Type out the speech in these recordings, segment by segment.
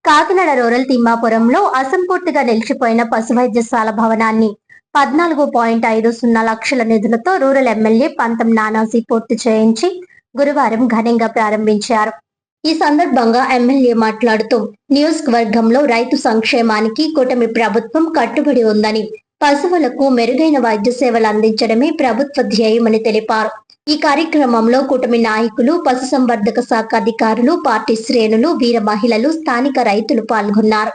Kakinada rural తిమ్మాపురంలో అసంపూర్తిగా నిలిచిపోయిన పశు వైద్యశాల భవనాన్ని 14.50 లక్షల నిధులతో రూరల్ ఎమ్మెల్యే పంతం నానాజీ పూర్తి చేయించి గురువారం ఘనంగా ప్రారంభించారు. ఈ సందర్భంగా ఎమ్మెల్యే మాట్లాడుతూ నియోజకవర్గంలో రైతు సంక్షేమానికి కూటమి ప్రభుత్వం కట్టుబడి ఉందని, పశువులకు మెరుగైన వైద్య సేవలు అందించడమే ప్రభుత్వ ధ్యేయమని తెలిపారు. ఈ కార్యక్రమంలో కూటమి నాయకులు, పశుసంవర్ధక శాఖ అధికారులు, పార్టీ శ్రేణులు, వీర మహిళలు, స్థానిక రైతులు పాల్గొన్నారు.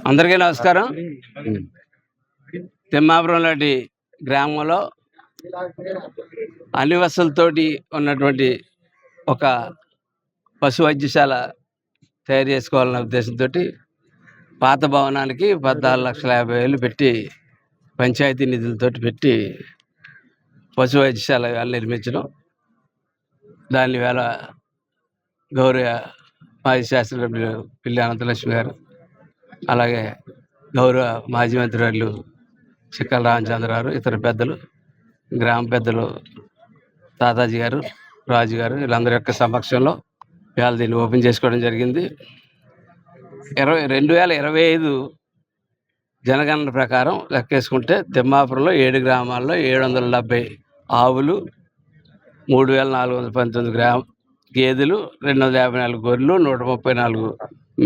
అందరికీ నమస్కారం. తిమ్మాపురం లాంటి గ్రామంలో అన్ని వసతులతోటి ఉన్నటువంటి ఒక పశు వైద్యశాల తయారు చేసుకోవాలన్న ఉద్దేశంతో పాత భవనానికి 14,50,000 పెట్టి పంచాయతీ నిధులతో పెట్టి పశు వైద్యశాల నిర్మించడం. దాని వేళ గౌరవ మాజీ శాసనసభ్యులు పిల్లి అనంతలక్ష్మి గారు, అలాగే గౌరవ మాజీ మంత్రివర్యులు చిక్కల రామచంద్రరావు, ఇతర పెద్దలు, గ్రామ పెద్దలు తాతాజీ గారు, రాజు గారు, వీళ్ళందరి యొక్క సమక్షంలో ఇవాళ దీన్ని ఓపెన్ చేసుకోవడం జరిగింది. 2025 జనగణన ప్రకారం లెక్కేసుకుంటే తిమ్మాపురంలో 7 గ్రామాల్లో 770 ఆవులు, 3,419 గేదెలు, 254 గొర్రెలు, 134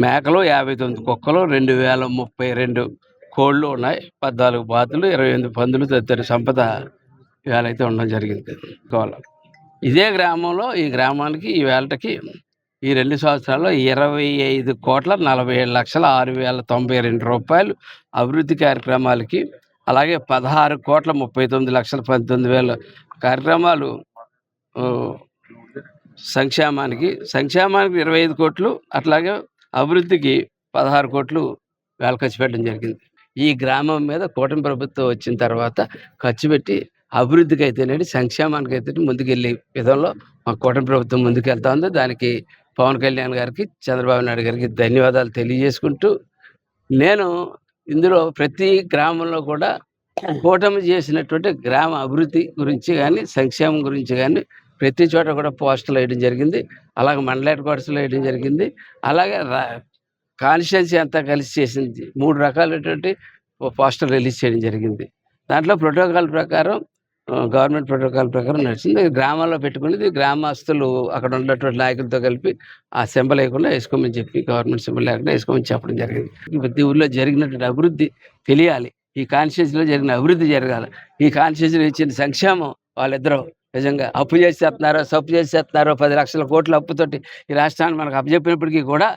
మేకలు, 59 కుక్కలు, 2,032 కోళ్ళు ఉన్నాయి, 14 బాతులు, 28 పందులు తదితర సంపద ఇవాళైతే ఉండడం జరిగింది. ఇదే గ్రామంలో ఈ గ్రామానికి ఈ వేళకి ఈ 2 సంవత్సరాల్లో 25,47,6,6,092 రూపాయలు అభివృద్ధి కార్యక్రమాలకి, అలాగే 16,39,19,000 కార్యక్రమాలు సంక్షేమానికి 25 కోట్లు, అట్లాగే అభివృద్ధికి 16 కోట్లు వేళ ఖర్చు పెట్టడం జరిగింది. ఈ గ్రామం మీద కూటమి ప్రభుత్వం వచ్చిన తర్వాత ఖర్చు పెట్టి అభివృద్ధికి అయితేనేది, సంక్షేమానికి అయితే ముందుకెళ్ళే విధంలో మా కూటమి ప్రభుత్వం ముందుకెళ్తా ఉంది. దానికి పవన్ కళ్యాణ్ గారికి, చంద్రబాబు నాయుడు గారికి ధన్యవాదాలు తెలియజేసుకుంటూ, నేను ఇందులో ప్రతి గ్రామంలో కూడా కూటమి చేసినటువంటి గ్రామ అభివృద్ధి గురించి కానీ, సంక్షేమం గురించి కానీ ప్రతి చోట కూడా పోస్టర్లు వేయడం జరిగింది. అలాగే మండల హెడ్ క్వార్టర్స్లో వేయడం జరిగింది. అలాగే కాన్స్టిట్యున్సీ అంతా కలిసి చేసింది 3 రకాలైనటువంటి పోస్టర్లు రిలీజ్ చేయడం జరిగింది. దాంట్లో ప్రోటోకాల్ ప్రకారం, గవర్నమెంట్ ప్రోటోకాల్ ప్రకారం నడిచింది. గ్రామాల్లో పెట్టుకునేది గ్రామస్తులు అక్కడ ఉన్నటువంటి నాయకులతో కలిపి ఆ సింబల్ లేకుండా వేసుకోమని చెప్పి, గవర్నమెంట్ సింబల్ లేకుండా వేసుకోమని చెప్పడం జరిగింది. ప్రతి ఊళ్ళో జరిగినటువంటి అభివృద్ధి తెలియాలి, ఈ కాన్స్టిట్యున్సీలో జరిగిన అభివృద్ధి జరగాలి, ఈ కాన్స్టిట్యున్సీలో ఇచ్చిన సంక్షేమం వాళ్ళిద్దరూ నిజంగా అప్పు చేసేస్తున్నారో, సప్పు చేసేస్తున్నారో, 10 లక్షల కోట్ల అప్పుతోటి ఈ రాష్ట్రాన్ని మనకు అప్పచెప్పినప్పటికీ కూడా